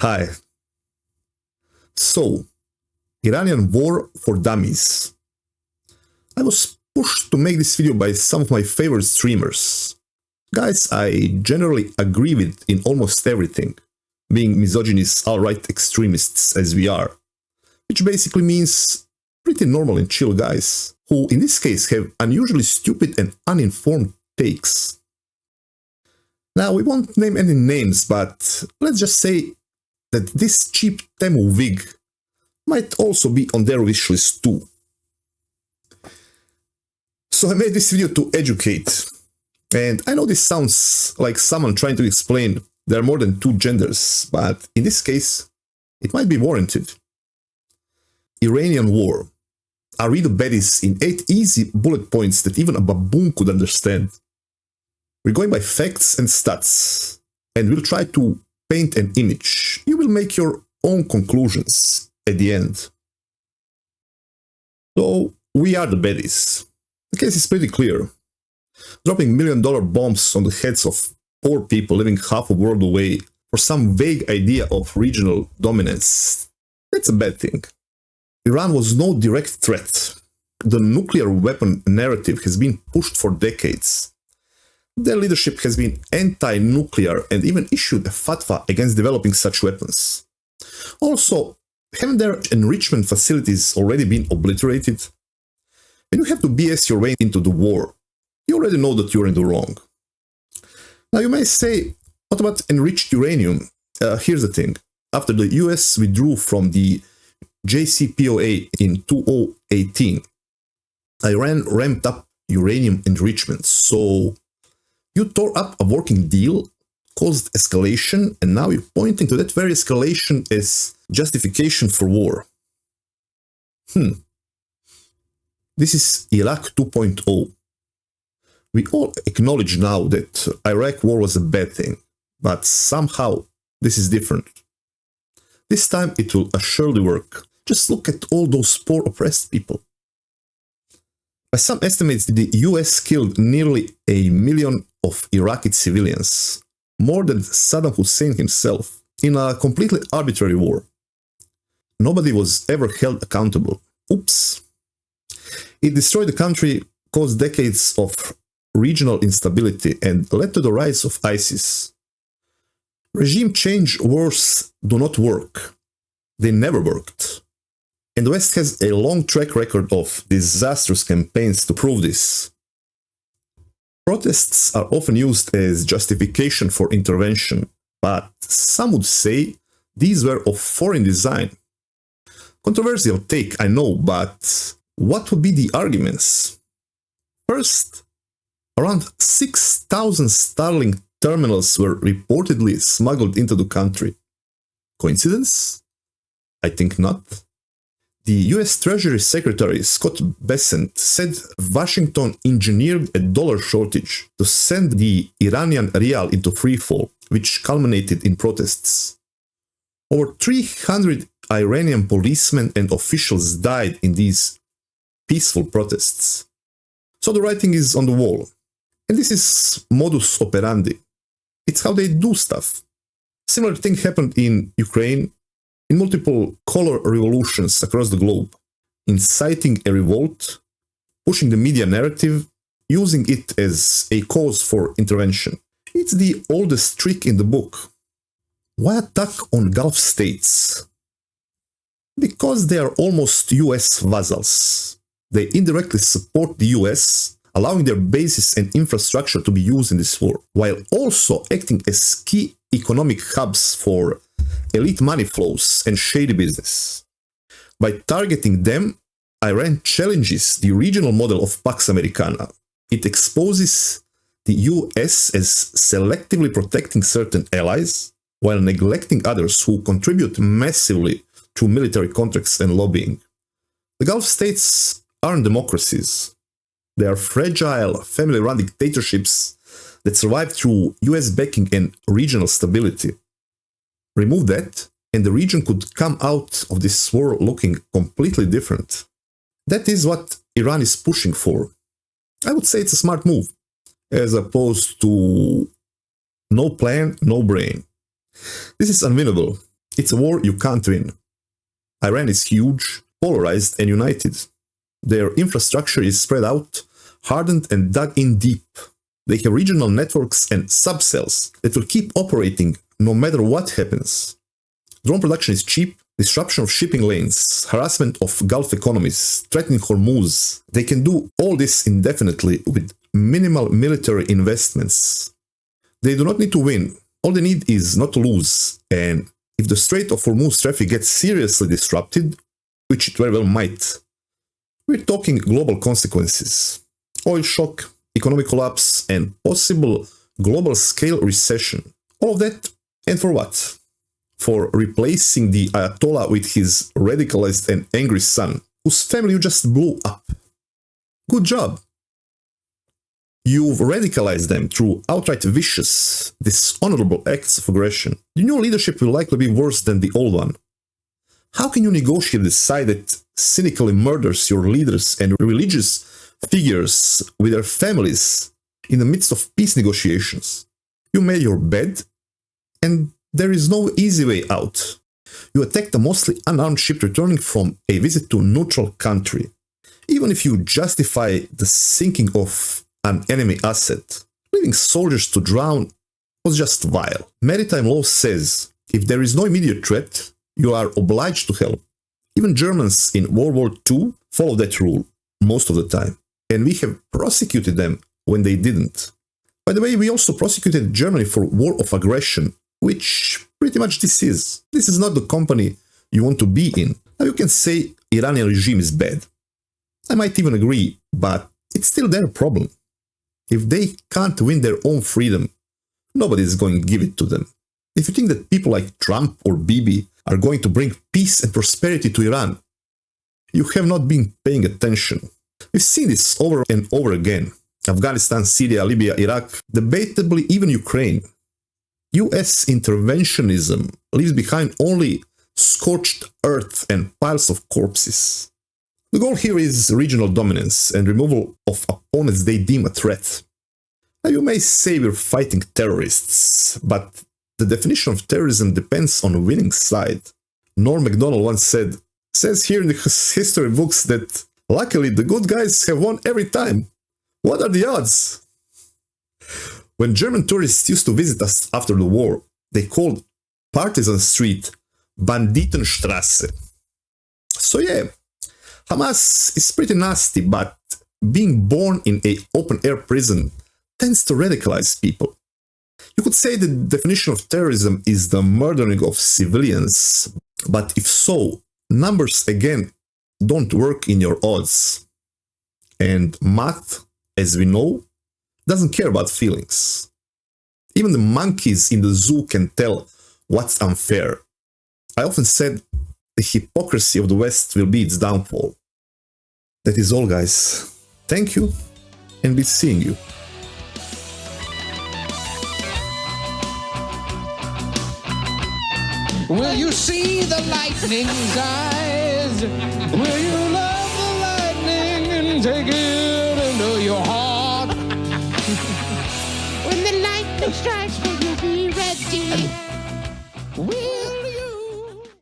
Hi. So, Iranian war for dummies. I was pushed to make this video by some of my favorite streamers. Guys I generally agree with in almost everything, being misogynist alt-right extremists as we are, which basically means pretty normal and chill guys, who in this case have unusually stupid and uninformed takes. Now, we won't name any names, but let's just say that this cheap Temu wig might also be on their wishlist too. So I made this video to educate, and I know this sounds like someone trying to explain there are more than two genders, but in this case, it might be warranted. Iranian war. I'll read the baddies in 8 easy bullet points that even a baboon could understand. We're going by facts and stats, and we'll try to paint an image. You will make your own conclusions at the end. So, we are the baddies. The case is pretty clear. Dropping million-dollar bombs on the heads of poor people living half a world away for some vague idea of regional dominance, that's a bad thing. Iran was no direct threat. The nuclear weapon narrative has been pushed for decades. Their leadership has been anti-nuclear and even issued a fatwa against developing such weapons. Also, haven't their enrichment facilities already been obliterated? When you have to BS your way into the war, you already know that you're in the wrong. Now you may say, what about enriched uranium? Here's the thing. After the US withdrew from the JCPOA in 2018, Iran ramped up uranium enrichment, so you tore up a working deal, caused escalation, and now you're pointing to that very escalation as justification for war. This is Iraq 2.0. We all acknowledge now that Iraq war was a bad thing, but somehow this is different. This time it will surely work. Just look at all those poor oppressed people. By some estimates, the US killed nearly 1 million of Iraqi civilians, more than Saddam Hussein himself, in a completely arbitrary war. Nobody was ever held accountable. Oops. It destroyed the country, caused decades of regional instability, and led to the rise of ISIS. Regime change wars do not work. They never worked. And the West has a long track record of disastrous campaigns to prove this. Protests are often used as justification for intervention, but some would say these were of foreign design. Controversial take, I know, but what would be the arguments? First, around 6,000 Starlink terminals were reportedly smuggled into the country. Coincidence? I think not. The US Treasury Secretary Scott Bessent said Washington engineered a dollar shortage to send the Iranian rial into freefall, which culminated in protests. Over 300 Iranian policemen and officials died in these peaceful protests. So the writing is on the wall. And this is modus operandi. It's how they do stuff. Similar thing happened in Ukraine, in multiple color revolutions across the globe, inciting a revolt, pushing the media narrative, using it as a cause for intervention. It's the oldest trick in the book. Why attack on Gulf states? Because they are almost US vassals. They indirectly support the US, allowing their bases and infrastructure to be used in this war, while also acting as key economic hubs for elite money flows and shady business. By targeting them, Iran challenges the regional model of Pax Americana. It exposes the US as selectively protecting certain allies, while neglecting others who contribute massively through military contracts and lobbying. The Gulf states aren't democracies. They are fragile, family-run dictatorships that survive through US backing and regional stability. Remove that, and the region could come out of this war looking completely different. That is what Iran is pushing for. I would say it's a smart move, as opposed to no plan, no brain. This is unwinnable. It's a war you can't win. Iran is huge, polarized and united. Their infrastructure is spread out, hardened and dug in deep. They have regional networks and subcells that will keep operating no matter what happens. Drone production is cheap, disruption of shipping lanes, harassment of Gulf economies, threatening Hormuz. They can do all this indefinitely with minimal military investments. They do not need to win. All they need is not to lose. And if the Strait of Hormuz traffic gets seriously disrupted, which it very well might, we're talking global consequences. Oil shock, economic collapse, and possible global-scale recession. All of that, and for what? For replacing the Ayatollah with his radicalized and angry son, whose family you just blew up. Good job! You've radicalized them through outright vicious, dishonorable acts of aggression. The new leadership will likely be worse than the old one. How can you negotiate the side that cynically murders your leaders and religious figures with their families in the midst of peace negotiations? You made your bed, and there is no easy way out. You attacked a mostly unarmed ship returning from a visit to a neutral country. Even if you justify the sinking of an enemy asset, leaving soldiers to drown was just vile. Maritime law says if there is no immediate threat, you are obliged to help. Even Germans in World War II followed that rule most of the time, and we have prosecuted them when they didn't. By the way, we also prosecuted Germany for war of aggression, which pretty much this is. This is not the company you want to be in. Now you can say Iranian regime is bad. I might even agree, but it's still their problem. If they can't win their own freedom, nobody is going to give it to them. If you think that people like Trump or Bibi are going to bring peace and prosperity to Iran, you have not been paying attention. We've seen this over and over again. Afghanistan, Syria, Libya, Iraq, debatably even Ukraine. US interventionism leaves behind only scorched earth and piles of corpses. The goal here is regional dominance and removal of opponents they deem a threat. Now you may say we're fighting terrorists, but the definition of terrorism depends on winning side. Norm Macdonald once says here in the history books that luckily the good guys have won every time. What are the odds? When German tourists used to visit us after the war, they called Partisan Street Banditenstrasse. So yeah, Hamas is pretty nasty, but being born in an open-air prison tends to radicalize people. You could say the definition of terrorism is the murdering of civilians, but if so, numbers again don't work in your odds. And math, as we know, doesn't care about feelings. Even the monkeys in the zoo can tell what's unfair. I often said the hypocrisy of the West will be its downfall. That is all, guys. Thank you, and be seeing you. Will you see the lightning's eyes? Will you love the lightning and take it into your heart? When the lightning strikes